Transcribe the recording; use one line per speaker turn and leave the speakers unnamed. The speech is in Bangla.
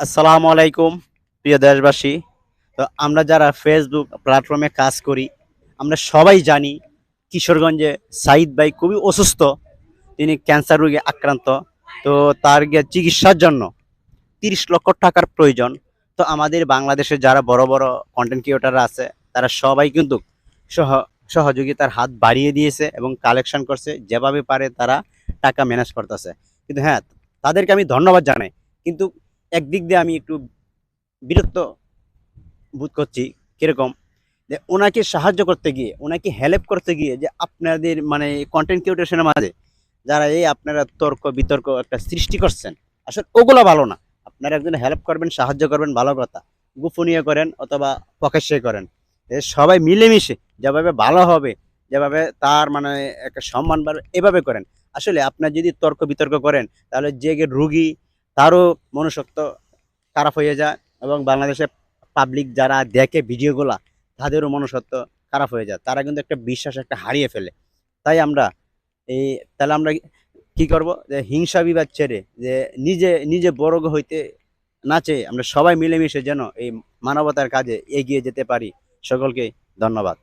আসসালামু আলাইকুম প্রিয় দেশবাসী। তো আমরা যারা ফেসবুক প্ল্যাটফর্মে কাজ করি, আমরা সবাই জানি কিশোরগঞ্জে সাঈদ ভাই খুবই অসুস্থ। তিনি ক্যান্সার রোগে আক্রান্ত। তো তার চিকিৎসার জন্য ৩০ লক্ষ টাকার প্রয়োজন। তো আমাদের বাংলাদেশে যারা বড় বড় কন্টেন্ট ক্রিয়েটররা আছে, তারা সবাই কিন্তু সহ সহযোগিতার হাত বাড়িয়ে দিয়েছে এবং কালেকশন করছে, যেভাবে পারে তারা টাকা ম্যানেজ করতেছে। কিন্তু হ্যাঁ, তাদেরকে আমি ধন্যবাদ জানাই। কিন্তু একদিক দিয়ে আমি একটু বিরক্ত বোধ করছি। কিরকম যে ওনাকে সাহায্য করতে গিয়ে, ওনাকে হেল্প করতে গিয়ে, যে আপনাদের মানে কন্টেন্ট ক্রিয়েটরের মাঝে যারা এই আপনারা তর্ক বিতর্ক একটা সৃষ্টি করছেন, আসলে ওগুলো ভালো না। আপনারা একজন হেল্প করবেন, সাহায্য করবেন, ভালো কথা। গোপনীয় করেন অথবা প্রকাশ্যে করেন, সবাই মিলেমিশে যেভাবে ভালো হবে, যেভাবে তার মানে একটা সম্মান বাড়বে, এভাবে করেন। আসলে আপনার যদি তর্ক বিতর্ক করেন, তাহলে যে রুগী, তারও মনুষ্যত্ব খারাপ হয়ে যায়, এবং বাংলাদেশের পাবলিক যারা দেখে ভিডিওগুলা, তাদেরও মনুষ্যত্ব খারাপ হয়ে যায়। তারা কিন্তু একটা বিশ্বাস একটা হারিয়ে ফেলে। তাই আমরা এই তাহলে আমরা কি করব, যে হিংসা বিবাদ ছেড়ে, যে নিজে নিজে বড় হইতে না চেয়ে আমরা সবাই মিলেমিশে যেন এই মানবতার কাজে এগিয়ে যেতে পারি। সকলকে ধন্যবাদ।